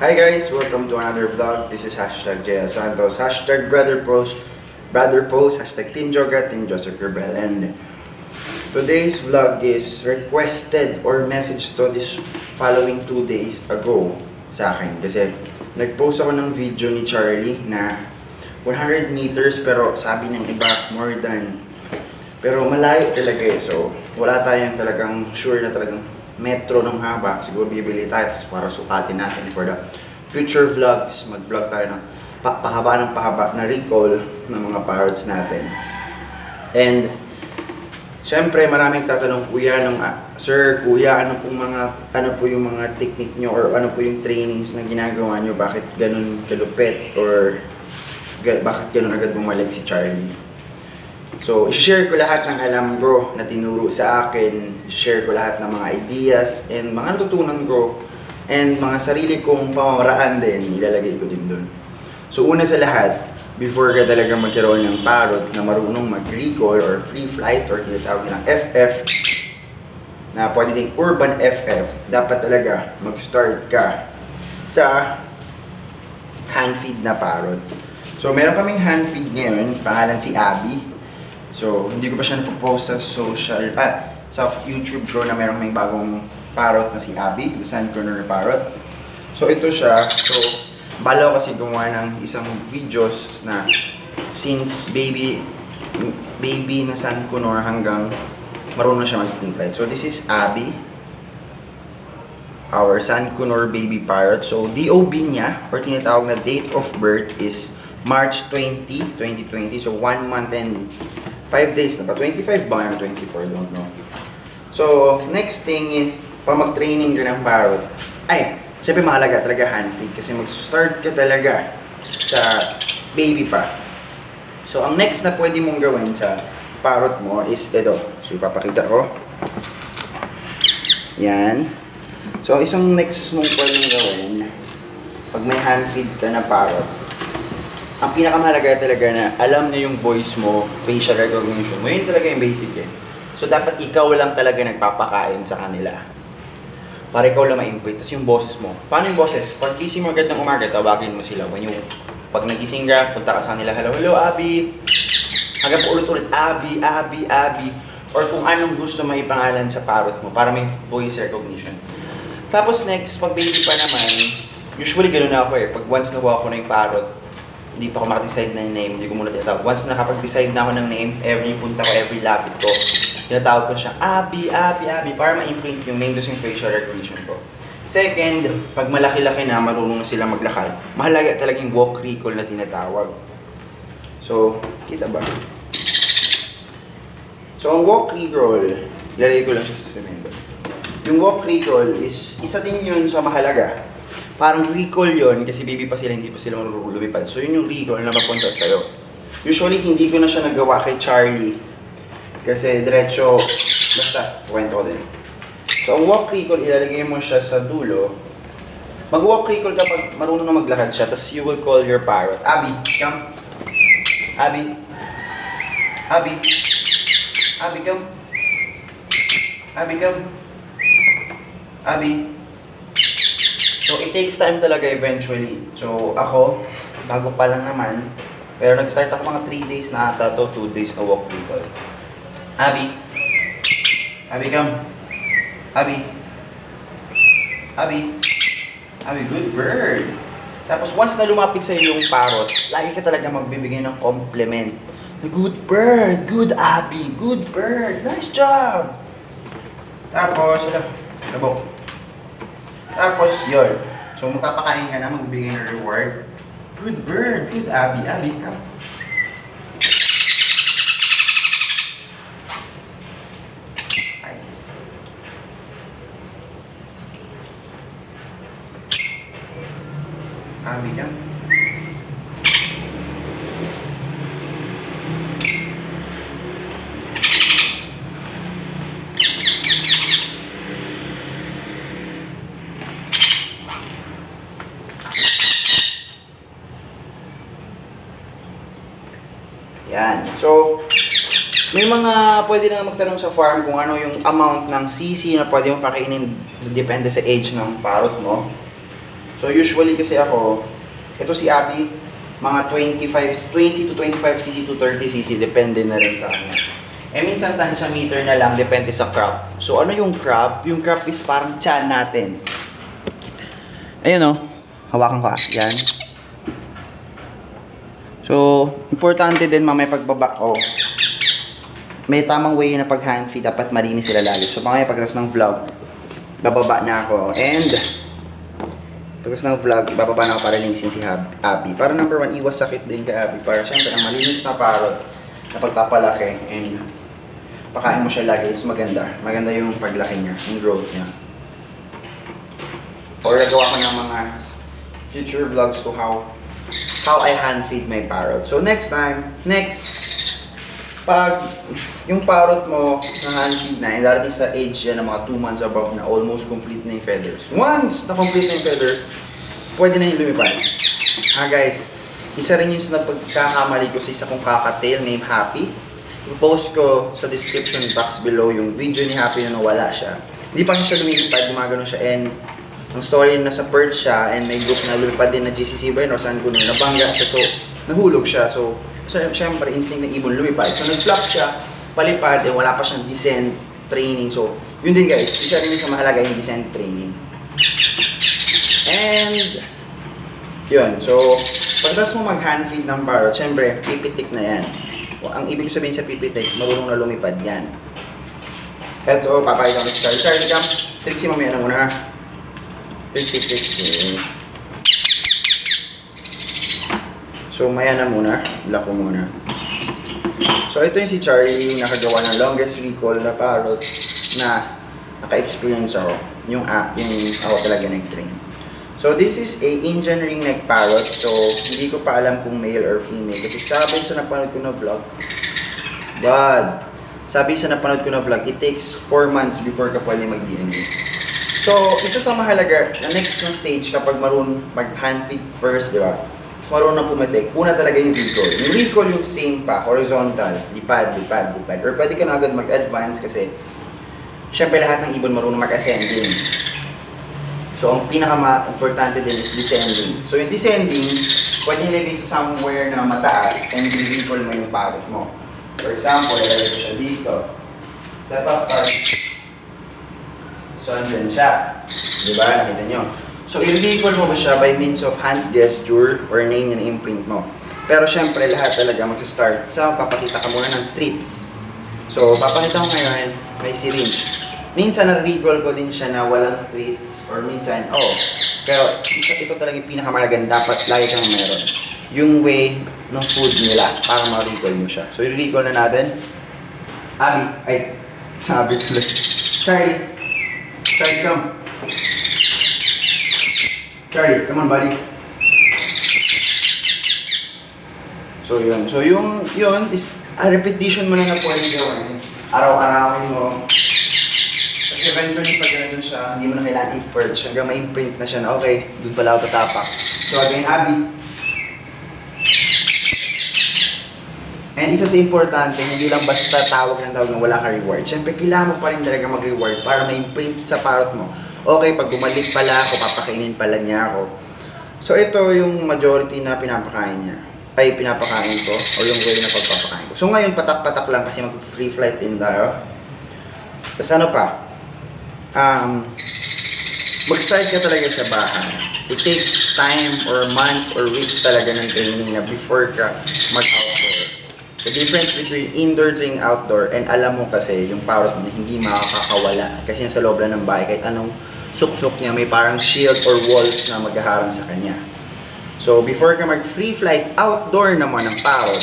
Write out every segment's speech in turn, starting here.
Hi guys, welcome to another vlog. This is hashtag Jaya Santos, hashtag Brother Post, hashtag Team Joga, Team Joseph Gerbel. And today's vlog is requested or message to this following 2 days ago sa akin. Kasi nag-post ako ng video ni Charlie na 100 meters pero sabi ng iba more than. Pero malayo talaga eh. So wala tayong talagang sure na talagang metro ng haba. Siguro bibili tayo para sukatin natin for the future vlogs. Mag-vlog tayo ng pahaba na recall ng mga parrots natin. And syempre maraming tatanong, kuya, sir, kuya, ano po yung mga technique nyo or ano po yung trainings na ginagawa nyo? Bakit ganun kalupit or bakit ganun agad bumalik si Charlie? So, i-share ko lahat ng alam ko na tinuro sa akin, i-share ko lahat ng mga ideas and mga natutunan ko and mga sarili kong pamamaraan din, ilalagay ko din doon. So, una sa lahat, before ka talaga magkaroon ng parrot na marunong mag-recall or free flight or tinatawag ng FF, na pwede ding urban FF, dapat talaga mag-start ka sa hand-feed na parrot. So, meron kaming hand-feed ngayon, pangalan si Abby. So, hindi ko pa siya napopost sa sa YouTube ko na meron kaming bagong parrot na si Abby, the Sun Corner Parrot. So, ito siya. So, bala ko kasi gumawa ng isang videos na since baby na Sun Corner hanggang marunong siya mag-free flight. So, this is Abby, our Sun Corner baby parrot. So, DOB niya, or tinatawag na date of birth is March 20, 2020. So, 1 month and 5 days na ba? 25 ba? 24? Don't know. So, next thing is, pag mag-training ka ng parrot, syempre mahalaga talaga hand feed kasi mag-start ka talaga sa baby pa. So, ang next na pwede mong gawin sa parrot mo is ito. So, ipapakita ko. Yan. So, isang next mong pwedeng gawin, pag may hand feed ka na parrot, ang pinakamahalaga talaga na alam na yung voice mo, facial recognition mo, yun talaga yung basic eh. So, dapat ikaw lang talaga nagpapakain sa kanila. Para ikaw lang ma-input. Tapos yung boses mo. Paano yung boses? Pag gising mo agad ng umaga, tawagin mo sila. Pag nagising ka, punta ka sa kanila, hello, Abby. Hanggang po ulit-ulit, Abby. Or kung anong gusto mo ipangalan sa parrot mo para may voice recognition. Tapos next, pag baby pa naman, usually ganoon na ako eh. Pag once nakuha ko na yung parrot, hindi pa ako makadecide na yung name, hindi ko muna tinatawag. Once nakapag-decide na ako ng name, every punta ko, every lapit ko, tinatawag ko siya, Abby, para ma-imprint yung name, doon yung facial recognition ko. Second, pag malaki-laki na, marunong na sila maglakad, mahalaga talaga yung walk recall na tinatawag. So, kita ba? So, ang walk recall, ilalagay ko lang siya sa semento. Yung walk recall is, isa din yun sa mahalaga. Parang recall yon kasi baby pa sila, hindi pa sila marunong lumipad. So, yun yung recall na mapunta sa'yo. Usually, hindi ko na siya nagawa kay Charlie. Kasi diretso, basta, kwento ko din. So, ang walk recall, ilalagay mo siya sa dulo. Mag-walk recall kapag marunong na maglakad siya, tapos you will call your parrot. Abby, come. Abby. Come. Abby. So, it takes time talaga eventually. So, ako, bago pa lang naman, pero nag-start ako mga 3 days na ata to, 2 days na walk recall. Abby, come. Abby, good bird. Tapos, once na lumapit sa iyo yung parrot, lagi ka talaga magbibigay ng compliment. The good bird, good Abby, good bird, nice job. Tapos, labok. Tapos, yun. So, magpapakain ka na, magbigay ng reward. Good bird, good Abby, come. Abby, come. Yan. So, may mga pwede na magtanong sa farm kung ano yung amount ng CC na pwede mong pakainin depende sa age ng parrot mo. So usually kasi ako, ito si Abby, mga 20 to 25cc to 30cc, depende na rin sa kanya. Eh minsan tansya meter na lang, depende sa crop. So ano yung crop? Yung crop is parang tiyan natin. Ayun o, hawakan ko yan. So, importante din mamaya pagbaba ko. May tamang way na pag hand feed, dapat malinis sila lagi. So mamaya pagkatapos ng vlog, bababa na ako. And pagkatapos ng vlog, ibababa na ako para linisin si Abby. Para number 1, iwas sakit din kay Abby. Para syempre, ang malinis na parrot na pagpapalaki and pakain mo siya lagi is maganda. Maganda yung paglaki niya, yung growth niya. Or nagawa ko ng mga future vlogs to how I hand feed my parrot. So next, pag yung parrot mo na hand feed na, darating sa age yan ng mga 2 months above na almost complete na yung feathers. Once na complete na yung feathers, pwede na yung lumipad. Guys, isa rin yung pagkakamali ko sa isa kong kakatail named Happy. I-post ko sa description box below yung video ni Happy na nawala siya. Hindi pa siya lumipad, gumagano siya, and ang story na sa perch siya and may group na lumipad din na GCC Burn or saan ko nun, nabangga siya, so nahulog siya. So syempre, instinct ng ibon lumipad. So, nag-flop siya, palipad, eh, wala pa siyang descent training. So, yun din guys, isa rin sa mahalaga yung descent training. And, yun. So, pagkas mo mag-hand feed ng parrot, syempre, pipitik na yan. Ang ibig sabihin sa pipitik, marunong na lumipad yan. Eto, papakita ko si Charlie. Charlie, Trixie, mamaya na muna ha. Trixie. So, maya na muna. Lock ko muna. So, ito yung si Charlie, yung nakagawa ng longest recall na parrot na naka-experience ako. Yung ako talaga nag-train. So, this is a Indian ringneck parrot. So, hindi ko pa alam kung male or female. Kasi sabi sa napanood ko na vlog, it takes 4 months before ka pwede mag-DNA. So, isa sa mahalaga, na next na stage kapag marunong mag-hand feed first, di ba? Mas marunong pumitik. Una talaga yung recall. Yung recall yung same pa, horizontal, lipad. Or pwede ka na agad mag-advance kasi syempre lahat ng ibon marunong mag-ascending. So, ang pinaka-importante din is descending. So, yung descending, pwede nilagay sa somewhere na mataas and i-recall mo yung parrot mo. For example, lalagay ko siya dito. Step up part. So, andyan siya. Diba? Nakita nyo. So, i-recall mo ba siya by means of hands gesture or name and imprint mo. Pero syempre, lahat talaga mag-start. So, papakita ka muna ng treats. So, papakita ko ngayon, may syringe. Minsan, na-recall ko din siya na walang treats. Or minsan, pero ito talaga yung pinakamalagan. Dapat lagi kang meron. Yung way ng food nila para ma-recall mo siya. So, i-recall na natin. Sabi tuloy. Charlie, come. Charlie, come on, buddy. So, yun. So, yun is a repetition mo na pwede gawin. Araw-arawin mo. Kasi eventually, pag gano'n siya, hindi mo na kailangan i-perch. Hanggang ma-imprint na siya na, okay, doon pala ako tatapak. So, again, Abby. And isa sa importante, hindi lang basta tawag ng tawag na wala ka reward. Siyempre, kailangan mo pa rin talaga mag-reward para ma-imprint sa parrot mo. Okay, pag bumalik pala ako, papakainin pala niya ako. So, ito yung majority na pinapakain niya. Pinapakain ko, o yung way na pagpapakain ko. So, ngayon, patak-patak lang kasi mag-free flight din tayo. Tapos ano pa? Mag-start ka talaga sa bahay. It takes time or months or weeks talaga ng training na before ka mag-outdoor. The difference between indoor training outdoor, and alam mo kasi yung parrot mo hindi makakawala kasi nasa loob lang ng bahay kahit anong suksok niya may parang shield or walls na maghaharang sa kanya. So before ka mag free flight outdoor naman ng parrot,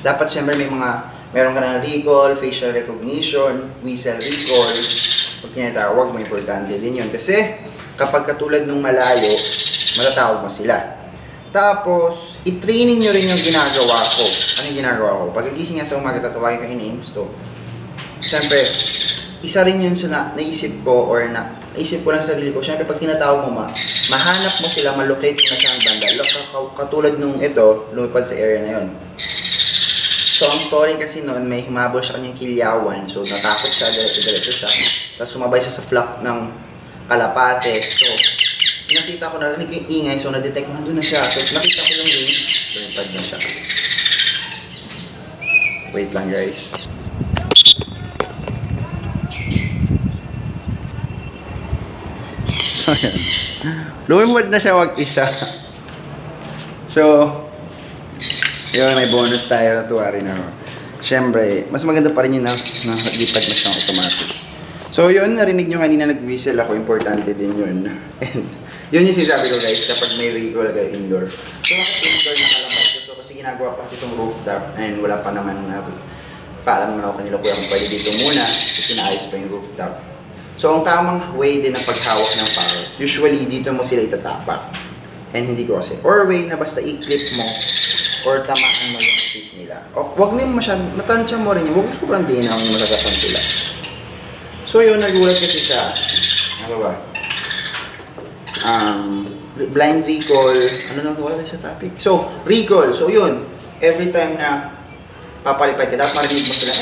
dapat syempre meron ka ng recall, facial recognition, whistle recall. Pag tinatawag mo, importante din yun kasi kapag katulad ng malayo, matatawag mo sila. Tapos, i-training nyo rin yung ginagawa ko. Ano yung ginagawa ko? Pagkagising nga sa umaga, tatawagin ko yung names. So, syempre, isa rin yun sa naisip ko or naisip ko lang sa sarili ko. Syempre, pag tinatawag mo mahanap mo sila, malocate mo na siyang banda. Katulad nung ito, lumipad sa area na yun. So, ang story kasi noon, may humabol siya kanyang kilyawan. So, natakot siya, diretso siya. Tapos, sumabay siya sa flock ng kalapate. So, nakita ko, narinig ko yung ingay, so na-detect ko, nandun na siya. So, nakita ko yung ring, lumipad na siya. Wait lang guys. So, yan. Lumipad na siya wag isa. So, yun, may bonus tayo. Tuwa rin ako. Siyempre, mas maganda pa rin yun na lipad na siyang automatic. So, yun, narinig nyo kanina nag-whistle ako. Importante din yun. And, yun yung sinasabi ko guys, kapag may recall kayo indoor. So, bakit indoor nakalabas ko? So, kasi ginagawa pa kasi itong rooftop and wala pa naman na paalam naman ako kanila kuya kung pwede dito muna. Kasi naayos pa yung rooftop. So, ang tamang way din ng paghawak ng parrot, usually dito mo sila itatapak. And hindi ko kasi. Or way na basta i-clip mo or tamaan mo yung seat nila. O, wag din masyadong, matansya mo rin yun. Huwag sobrang din ang magagasan sila. So, yun, nagulat kasi siya. Ano ba? Blind recall. Ano na, wala na sa topic. So, recall. So, yun. Every time na papalipad ka, dapat marinig mo sila,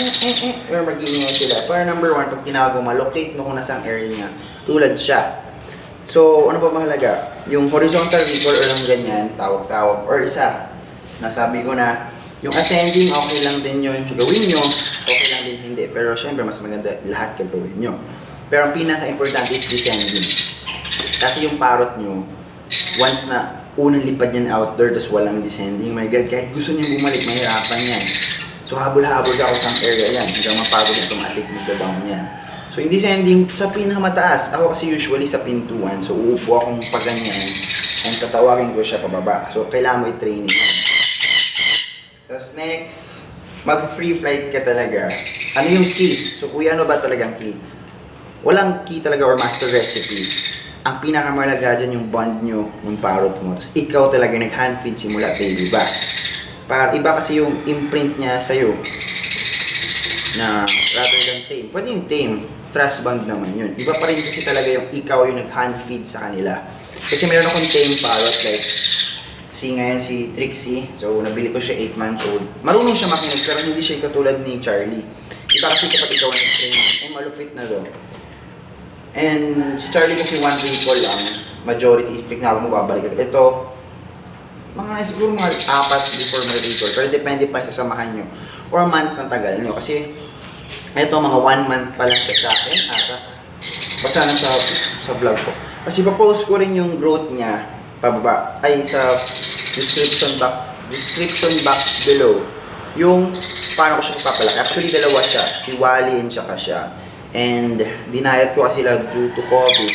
or mag-iingay sila. Para number one, pag tinawag mo, malocate mo kung nasang area niya. Tulad siya. So, ano pa mahalaga? Yung horizontal recall or lang ganyan, tawag-tawag. Or isa, nasabi ko na, yung ascending, okay lang din yun. Gawin nyo, okay lang din hindi. Pero syempre, mas maganda lahat gagawin nyo. Pero ang pinaka-importante is descending. Kasi yung parrot nyo, once na unang lipad yan outdoor, tapos walang descending, my God, kahit gusto niya bumalik, mahirapan yan. So, habol-habol ka sa area yan. Hanggang mapagod automatic mag-down yan. So, yung descending sa pinakamataas. Ako kasi usually sa pintuan. So, uupo akong paganyan. And tatawagin ko siya pababa. So, kailangan mo i-training yan. Tapos next, mag-free flight ka talaga. Ano yung key? So, kuya, ano ba talagang key? Walang key talaga or master recipe. Ang pinakamalaga dyan yung bond nyo ng parrot mo. Tapos, ikaw talaga nag-hand feed simula baby back. Para iba kasi yung imprint niya sa'yo na rather than tame. Pwede yung tame, trust bond naman yun. Iba pa rin kasi talaga yung ikaw yung nag-hand feed sa kanila. Kasi meron akong tame parrot like ngayon si Trixie. So, nabili ko siya 8 months old. Marunong siya makinig pero hindi siya katulad ni Charlie. Iba kasi kapag ikaw nag-train, malupit na doon. And si Charlie kasi one recall lang. Majority is na ako mababalik. Ito, siguro mga 4 before may recall. Pero depende pa sa samahan nyo. Or months ng tagal nyo. Kasi, ito mga 1 month pa lang siya sa akin. Basta na sa vlog ko. Kasi ipapost ko rin yung growth niya pababa. Ay, sa description box below. Yung paano ko siya papalaki. Actually, dalawa siya. Si Wally and saka siya. And, dinayat ko kasi sila due to COVID.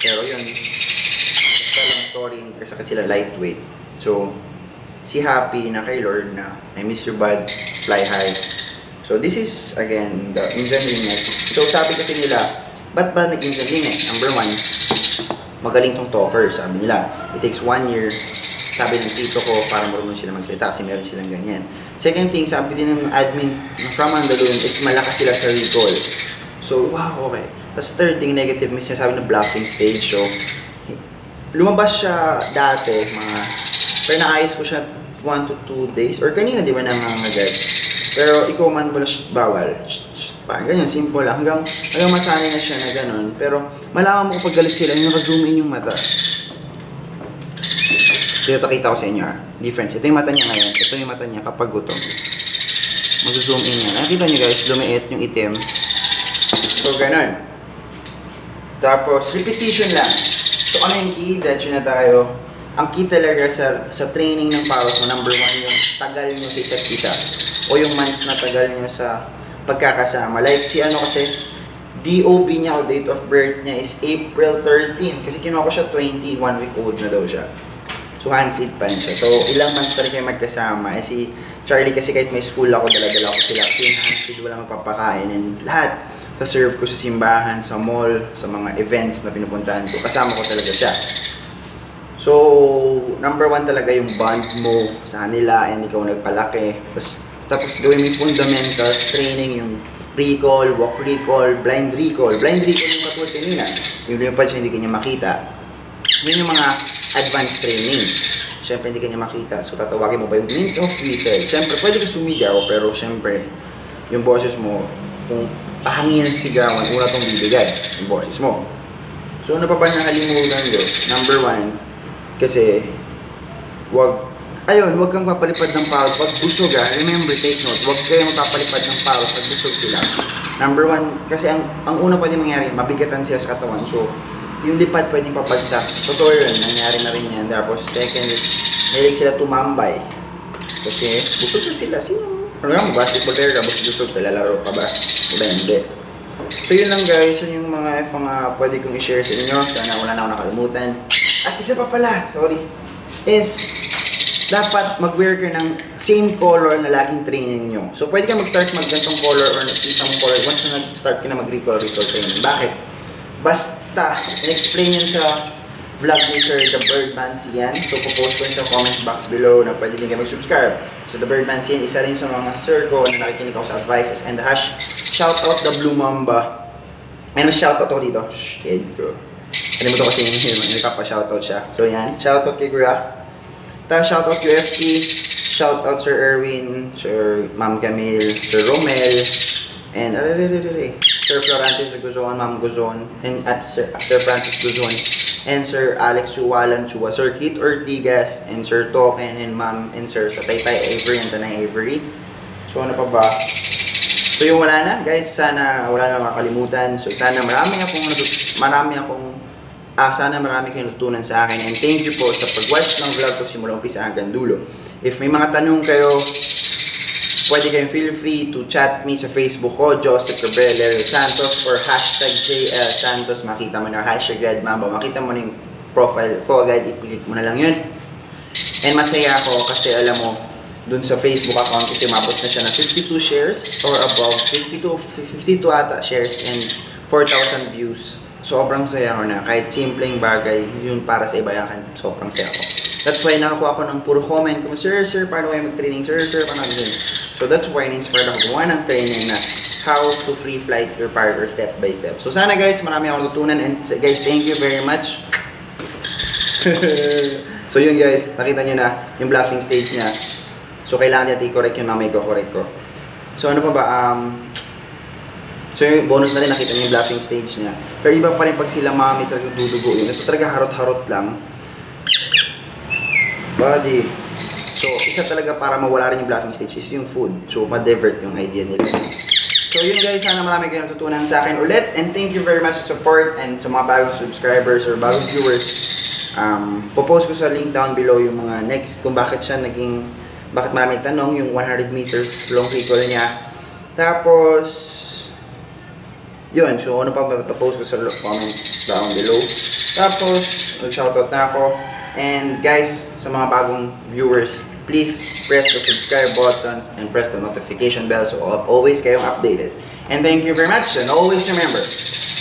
Pero yun, basta lang story kasi sila lightweight. So, si Happy na kay Lord na I miss you bud, fly high. So, this is again the Indian ringneck. So, sabi kasi nila, ba't ba nag-Indian ringneck? Number 1, magaling tong talker, sabi nila. It takes 1 year, sabi ng tito ko, para marunong sila magsalita kasi meron silang ganyan. Second thing, sabi din ng admin from Mandaluyong is malakas sila sa recall. So, wow, okay. Tapos third thing, negative, may sinasabi na bluffing stage. So, lumabas siya dati, pero naayos ko siya 1 to 2 days. Or kanina, di ba nangangagat? Pero i-command mo na, bawal. Parang ganyan, simple lang. Hanggang masanay na siya na gano'n. Pero malaman mo kapag galit sila, yung naka-zoom in yung mata. Ito pakita ko sa inyo difference. Ito yung mata niya ngayon. Ito yung mata niya kapag gutom. Mag-zoom in yan. Nakita nyo guys, lumiit yung itim. So, gano'n. Tapos, repetition lang. So, ano yung key? Diretso na tayo. Ang key talaga sa training ng parrot mo, number 1, yung tagal nyo sa isa't isa. O yung months na tagal nyo sa pagkakasama. Like si ano kasi, DOB niya o date of birth niya is April 13. Kasi kinuha ko siya 21 week old na daw siya. So, hand-feed pa rin siya. So, ilang months pa rin kayo magkasama. Eh, si Charlie kasi kahit may school ako, dala-dala ko sila. Kasi yung hand-feed, wala magpapakain. And lahat, sa serve ko sa simbahan, sa mall, sa mga events na pinupuntahan ko. Kasama ko talaga siya. So, number 1 talaga yung bond mo sa kanila and ikaw nagpalaki. Tapos gawin mo yung fundamentals, training, yung recall, walk recall, blind recall. Blind recall yung katulad kanina. Yung lumipad siya, hindi kanya makita. Yun yung mga advanced training. Siyempre, hindi kanya makita. So, tatawagin mo ba yung means of whistle? Siyempre, pwede ka sumigaw, pero siyempre, yung boses mo, kung pahangin ng sigawan, una itong bibigay, yung boses mo. So ano pa ba nakalimutan ko? Number 1, kasi wag kang papalipad ng pawis pag busog remember, take note, wag kayong papalipad ng pawis pag busog sila. Number 1, kasi ang una pwede mangyari, mabigatan sila sa katawan. So yung lipad pwedeng papagsak. Totoo yun, nangyari na rin yan. Tapos second is, mahilig sila tumambay. Kasi busog na sila. Sino? Ano nga, basketball player ka, busog ka, lalaro pa ba? Diba, hindi. So yun lang guys, yun yung mga pwede kong i-share sa inyo. Sana wala na ako nakalimutan. At isa pa pala, sorry, is dapat mag-wear ka ng same color na laging training nyo. So pwede ka mag-start mag-gantong color or isang color once na nag-start ka na mag-recall training. Bakit? Basta, in-explain yun sa vlog ni Sir The Birdman Sian. So popost ko yun sa comment box below na pwede din kayo mag-subscribe. So The Birdman Sian, isa rin sa mga sir ko na nakikinig ako sa advices. And the shoutout the Blue Mamba. And shoutout ako dito. Shh, kid ko. Ano mo to kasi yung nagkapa-shoutout siya. So yan, shoutout kay Kuya. Tapos shoutout QFP. Shoutout Sir Erwin, Sir Ma'am Camille, Sir Romel, and Sir Florantes Guzon, Ma'am Guzon, and at Sir Francis Guzon, and Sir Alex Chuwalan Chua, Sir Keith Ortigas, and Sir Token, and Ma'am, and Sir sa Taytay Avery, and Tanay Avery. So ano pa ba? So yung wala na guys, sana wala na makakalimutan. So sana marami kayong natutunan sa akin, and thank you po sa pag-watch ng vlog ko simula umpisa hanggang dulo. If may mga tanong kayo, pwede kayong feel free to chat me sa Facebook ko, Joseph Gabriel Santos, or hashtag JL Santos. Makita mo na hashtag Red Mamba, makita mo na yung profile ko agad, ipilit mo na lang yun. And masaya ako kasi alam mo, dun sa Facebook account kasi umabot na siya ng 52 shares or above, 52 ata shares and 4,000 views. Sobrang saya ko na, kahit simpleng bagay, yun para sa iba yan, sobrang saya ko. That's why nakakuha ako ng puro comment kung, Sir, paano kayo mag-training? Sir, paano kayo? So that's why na-inspired ako gumawa ng training na how to free flight your paraglide step by step. So sana guys, marami akong natutunan, and guys, thank you very much. So yun guys, nakita nyo na yung bluffing stage niya. So kailangan natin i-correct yun, mamay ko, correct ko. So ano pa ba, so yung bonus na rin, nakita nyo yung bluffing stage niya. Pero iba pa rin pag sila mami talaga dudugo yun. Ito talaga harot-harot lang. Body. So, isa talaga para mawala rin yung bluffing stage is yung food. So, ma-divert yung idea nila. So, yun guys. Sana marami kayong natutunan sa akin ulit. And thank you very much sa support and sa mga bagong subscribers or bagong viewers. Popost ko sa link down below yung mga next kung bakit maraming tanong yung 100 meters long recall niya. Tapos, yun. So, ano pa popost ko sa comment down below. Tapos, mag-shoutout na ako. And guys, sa mga bagong viewers, please press the subscribe button and press the notification bell so always kayong updated. And thank you very much, and always remember,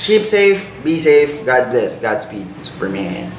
keep safe, be safe, God bless, Godspeed, Superman.